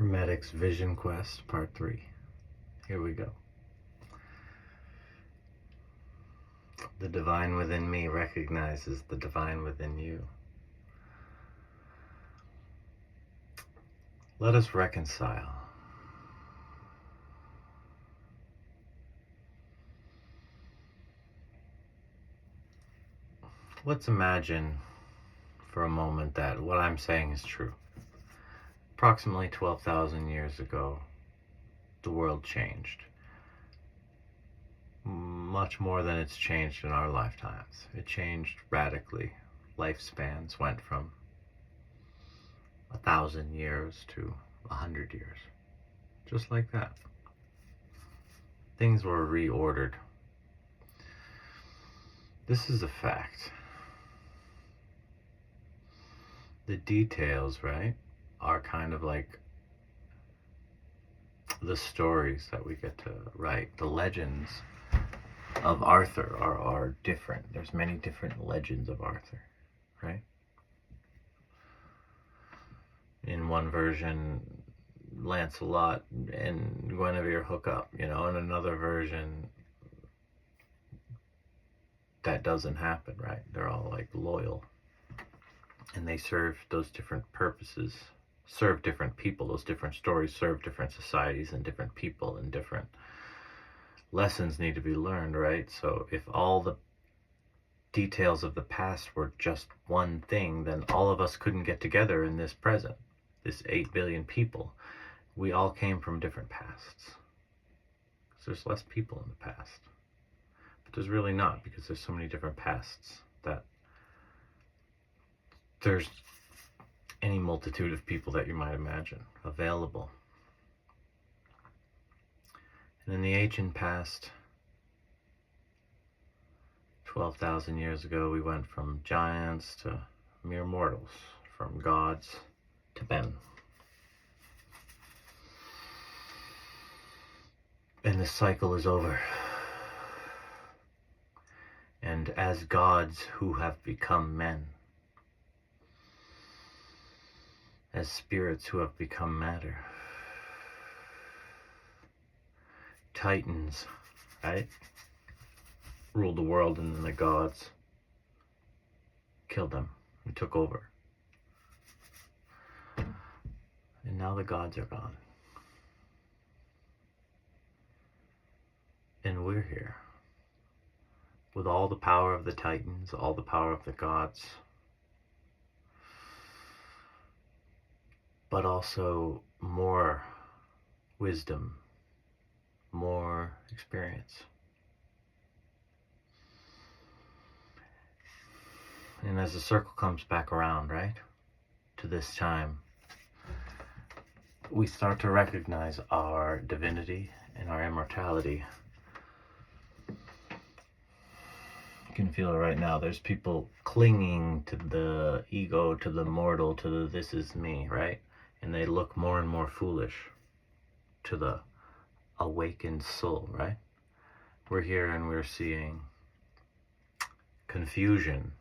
Hermetic Vision Quest, Part 3. Here we go. The divine within me recognizes the divine within you. Let us reconcile. Let's imagine for a moment that what I'm saying is true. Approximately 12,000 years ago, the world changed. Much more than it's changed in our lifetimes. It changed radically. Lifespans went from 1,000 years to 100 years. Just like that. Things were reordered. This is a fact. The details, right, are kind of like the stories that we get to write. The legends of Arthur are different. There's many different legends of Arthur, right? In one version, Lancelot and Guinevere hook up, in another version, that doesn't happen, right? They're all like loyal. And they serve those different purposes, serve different people. Those different stories serve different societies and different people, and different lessons need to be learned, right? So if all the details of the past were just one thing, then all of us couldn't get together in this present, this 8 billion people. We all came from different pasts. Because there's less people in the past. But there's really not, because there's so many different pasts that there's any multitude of people that you might imagine available. And in the ancient past, 12,000 years ago, we went from giants to mere mortals, from gods to men. And the cycle is over. And as gods who have become men, as spirits who have become matter, titans, right, ruled the world, and then the gods killed them and took over. And now the gods are gone. And we're here with all the power of the titans, all the power of the gods, but also more wisdom, more experience. And as the circle comes back around, right, to this time, we start to recognize our divinity and our immortality. You can feel it right now. There's people clinging to the ego, to the mortal, to the this is me, right? And they look more and more foolish to the awakened soul, right? We're here and we're seeing confusion,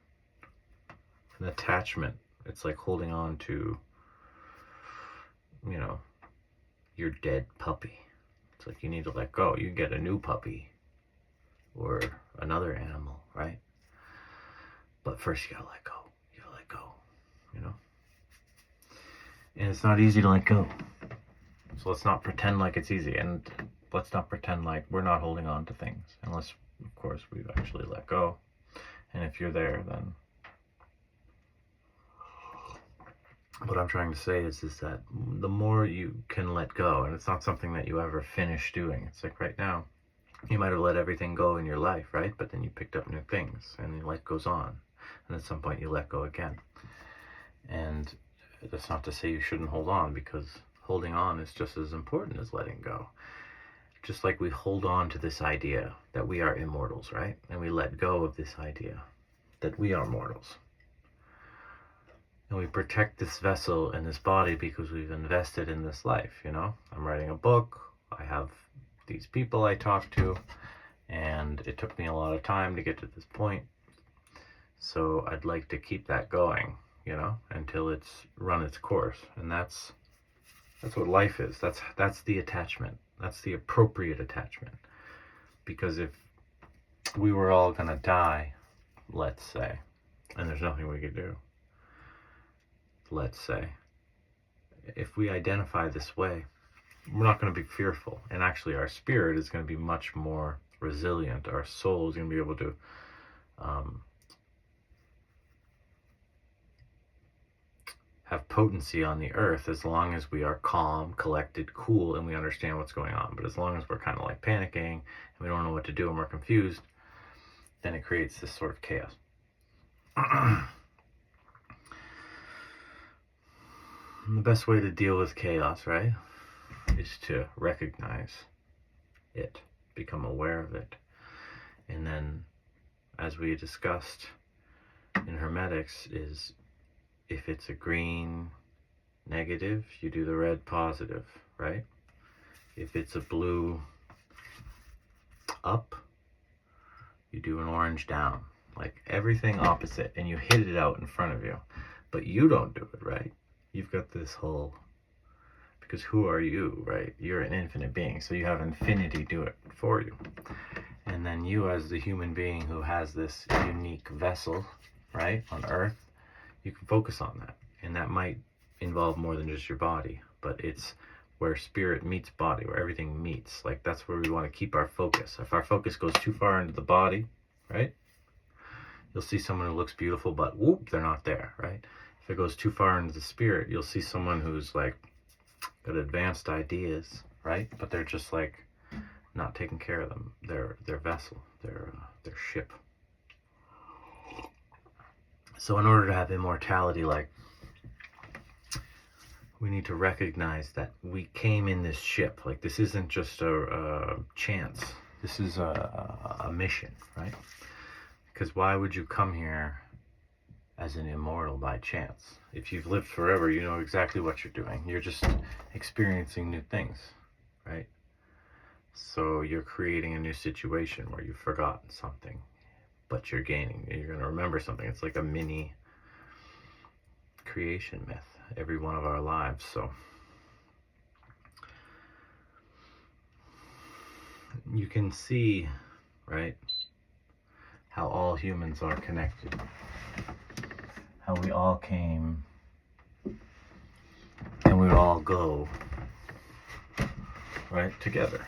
an attachment. It's like holding on to, your dead puppy. It's like you need to let go. You get a new puppy or another animal, right? But first you gotta let go. You gotta let go, And it's not easy to let go. So let's not pretend like it's easy, and let's not pretend like we're not holding on to things, unless, of course, we've actually let go. And if you're there, then what I'm trying to say is that the more you can let go, and it's not something that you ever finish doing. It's like right now, you might have let everything go in your life, right? But then you picked up new things, and life goes on. And at some point you let go again. And that's not to say you shouldn't hold on, because holding on is just as important as letting go. Just like we hold on to this idea that we are immortals, right? And we let go of this idea that we are mortals. And we protect this vessel and this body because we've invested in this life, I'm writing a book. I have these people I talk to, and it took me a lot of time to get to this point. So I'd like to keep that going, until it's run its course. And that's That's what life is. That's the attachment. That's the appropriate attachment. Because if we were all gonna die, let's say, and there's nothing we could do, let's say, if we identify this way, we're not going to be fearful. And actually, our spirit is going to be much more resilient. Our soul is going to be able to have potency on the earth as long as we are calm, collected, cool, and we understand what's going on. But as long as we're kind of like panicking and we don't know what to do and we're confused, then it creates this sort of chaos. The best way to deal with chaos, right, is to recognize it, become aware of it. And then, as we discussed in Hermetics, is if it's a green negative, you do the red positive, right? If it's a blue up, you do an orange down. Like everything opposite, and you hit it out in front of you. But you don't do it, right? You've got this whole, because who are you, right? You're an infinite being, so you have infinity do it for you. And then you, as the human being who has this unique vessel, right, on earth, you can focus on that. And that might involve more than just your body, but it's where spirit meets body, where everything meets. Like that's where we want to keep our focus. If our focus goes too far into the body, right, you'll see someone who looks beautiful, but whoop, they're not there, right? If it goes too far into the spirit, you'll see someone who's like got advanced ideas, right? But they're just like not taking care of them, their vessel, their ship. So in order to have immortality, like, we need to recognize that we came in this ship. Like, this isn't just a chance. This is a mission, right? Because why would you come here as an immortal by chance? If you've lived forever, you know exactly what you're doing. You're just experiencing new things, right? So you're creating a new situation where you've forgotten something, but you're gaining. You're going to remember something. It's like a mini creation myth, every one of our lives. So you can see, right, how all humans are connected, how we all came and we all go, right, together,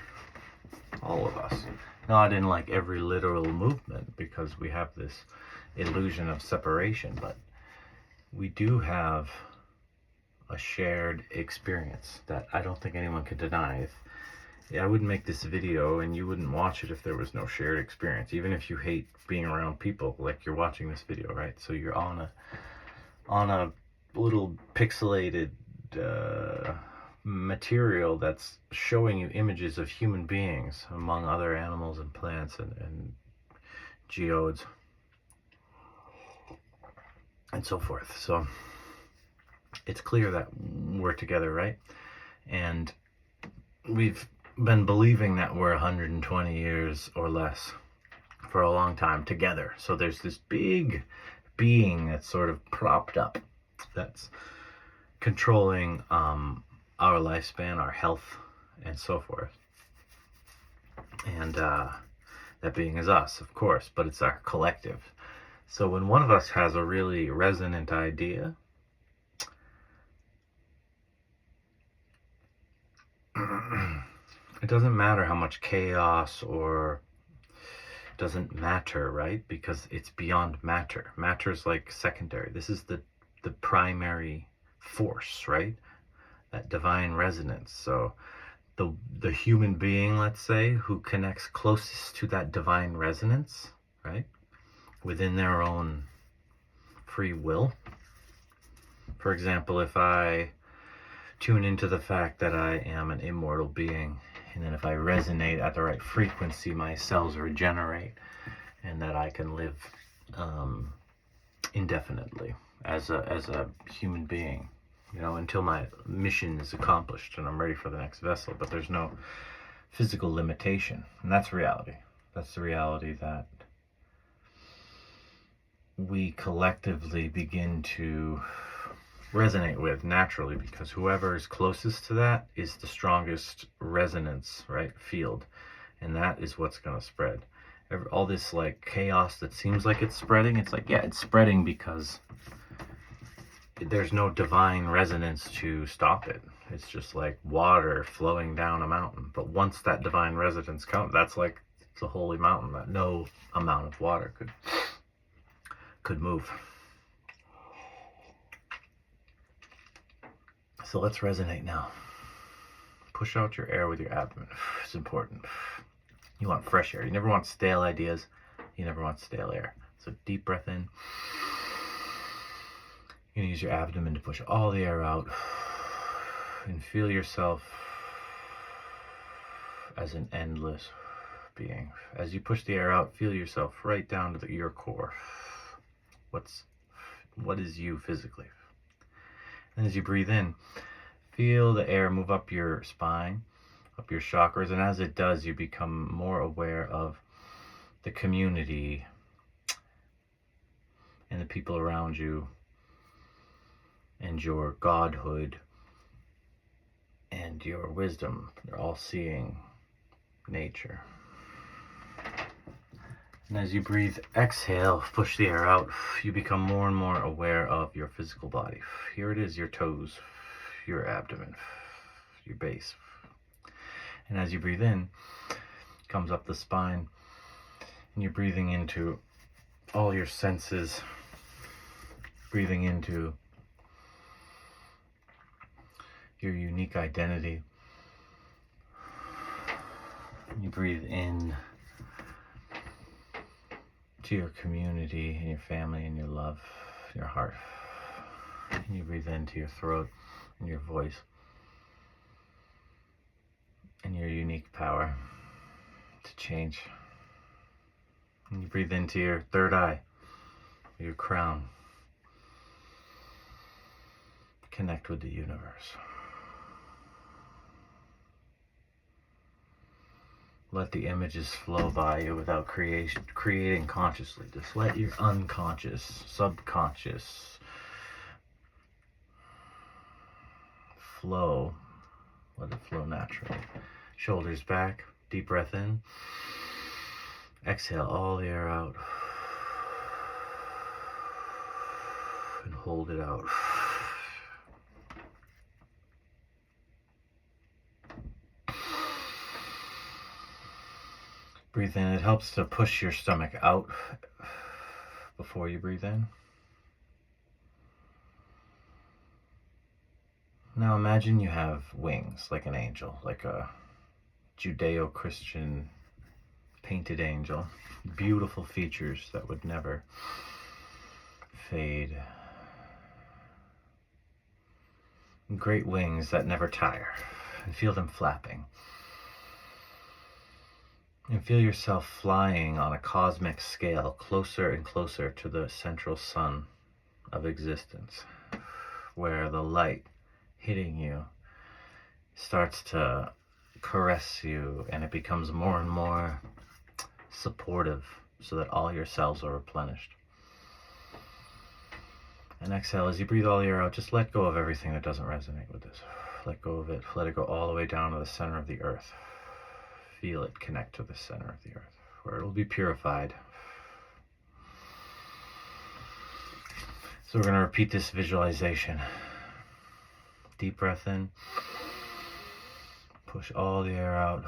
all of us. Not in like every literal movement, because we have this illusion of separation, but we do have a shared experience that I don't think anyone can deny. I wouldn't make this video and you wouldn't watch it if there was no shared experience. Even if you hate being around people, like you're watching this video, right? So you're on a little pixelated material that's showing you images of human beings among other animals and plants and geodes and so forth. So it's clear that we're together, right? And we've been believing that we're 120 years or less for a long time together. So there's this big being that's sort of propped up, that's controlling our lifespan, our health, and so forth. And that being is us, of course, but it's our collective. So when one of us has a really resonant idea, it doesn't matter how much chaos, or it doesn't matter, right? Because it's beyond matter. Matter's like secondary. This is the primary force, right? That divine resonance. So the human being, let's say, who connects closest to that divine resonance, right, within their own free will. For example, if I tune into the fact that I am an immortal being, and then if I resonate at the right frequency, my cells regenerate, and that I can live indefinitely as a human being, you know, until my mission is accomplished and I'm ready for the next vessel. But there's no physical limitation, and that's reality. That's the reality that we collectively begin to resonate with naturally, because whoever is closest to that is the strongest resonance, right, field, and that is what's going to spread. All this like chaos that seems like it's spreading, it's like, yeah, it's spreading because there's no divine resonance to stop it. It's just like water flowing down a mountain. But once that divine resonance comes, that's like it's a holy mountain that no amount of water could move. So let's resonate now. Push out your air with your abdomen. It's important. You want fresh air. You never want stale ideas. You never want stale air. So deep breath in. You're going to use your abdomen to push all the air out and feel yourself as an endless being. As you push the air out, feel yourself right down to your core. What is you physically? And as you breathe in, feel the air move up your spine, up your chakras, and as it does, you become more aware of the community and the people around you and your godhood and your wisdom. They're all seeing nature. And as you breathe, exhale, push the air out, you become more and more aware of your physical body. Here it is, your toes, your abdomen, your base. And as you breathe in, it comes up the spine, and you're breathing into all your senses, breathing into your unique identity. You breathe in to your community and your family and your love, your heart. And you breathe into your throat and your voice and your unique power to change. And you breathe into your third eye, your crown. Connect with the universe. Let the images flow by you without creating consciously. Just let your unconscious, subconscious flow. Let it flow naturally. Shoulders back, deep breath in. Exhale all the air out. And hold it out. Breathe in. It helps to push your stomach out before you breathe in. Now imagine you have wings like an angel, like a Judeo-Christian painted angel. Beautiful features that would never fade. Great wings that never tire. And feel them flapping. And feel yourself flying on a cosmic scale, closer and closer to the central sun of existence, where the light hitting you starts to caress you, and it becomes more and more supportive so that all your cells are replenished. And exhale, as you breathe all the air out, just let go of everything that doesn't resonate with this. Let go of it. Let it go all the way down to the center of the earth. Feel it connect to the center of the earth, where it will be purified. So we're going to repeat this visualization. Deep breath in. Push all the air out.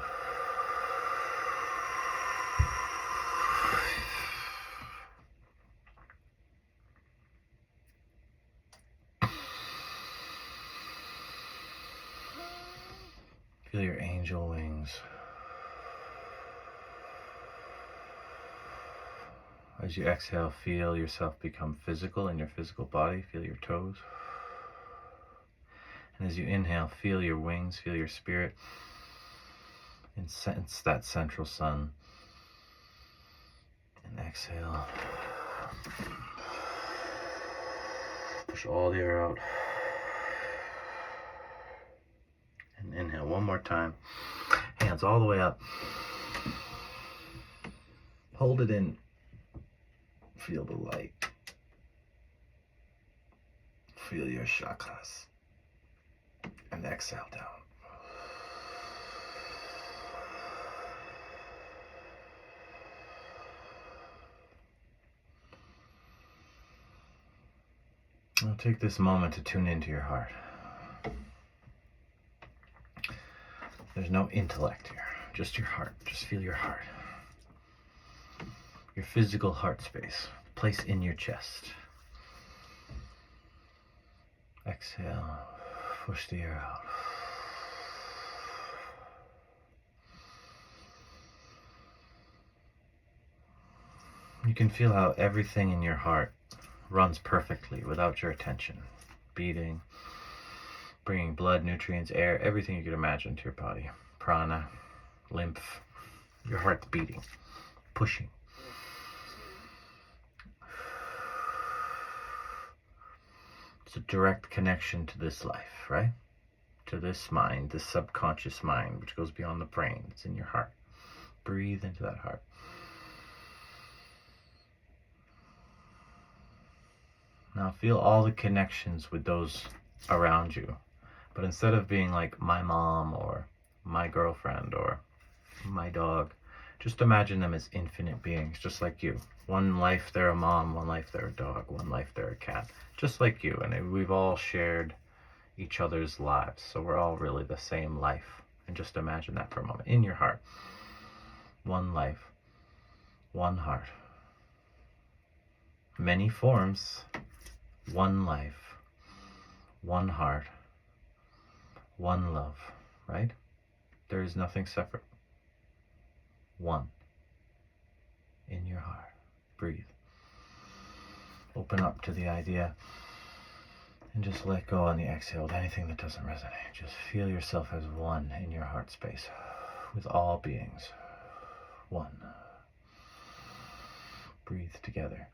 Feel your angel wings. As you exhale, feel yourself become physical in your physical body. Feel your toes. And as you inhale, feel your wings, feel your spirit, and sense that central sun. And exhale. Push all the air out. And inhale one more time. Hands all the way up. Hold it in. Feel the light. Feel your chakras. And exhale down. Now take this moment to tune into your heart. There's no intellect here, just your heart. Just feel your heart. Your physical heart space, place in your chest. Exhale, push the air out. You can feel how everything in your heart runs perfectly without your attention. Beating, bringing blood, nutrients, air, everything you could imagine to your body. Prana, lymph, your heart's beating, pushing. It's a direct connection to this life, right? To this mind, this subconscious mind, which goes beyond the brain. It's in your heart. Breathe into that heart. Now feel all the connections with those around you. But instead of being like my mom or my girlfriend or my dog, just imagine them as infinite beings, just like you. One life they're a mom, one life they're a dog, one life they're a cat, just like you. And we've all shared each other's lives, so we're all really the same life. And just imagine that for a moment in your heart. One life, one heart. Many forms, one life, one heart, one love, right? There is nothing separate. One. In your heart. Breathe. Open up to the idea and just let go on the exhale of anything that doesn't resonate. Just feel yourself as one in your heart space with all beings. One. Breathe together.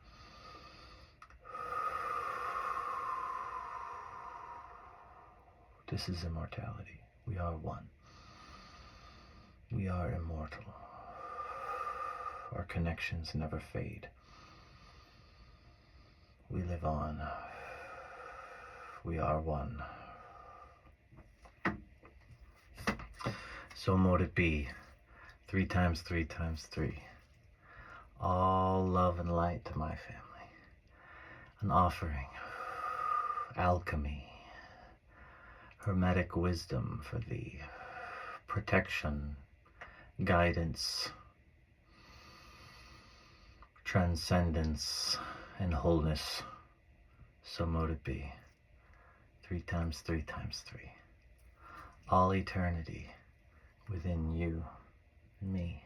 This is immortality. We are one. We are immortal. Our connections never fade. We live on. We are one. So mote it be. 3 times 3 times 3. All love and light to my family. An offering. Alchemy. Hermetic wisdom for thee. Protection. Guidance. Transcendence and wholeness. So mote it be. 3 times 3 times 3. All eternity within you and me.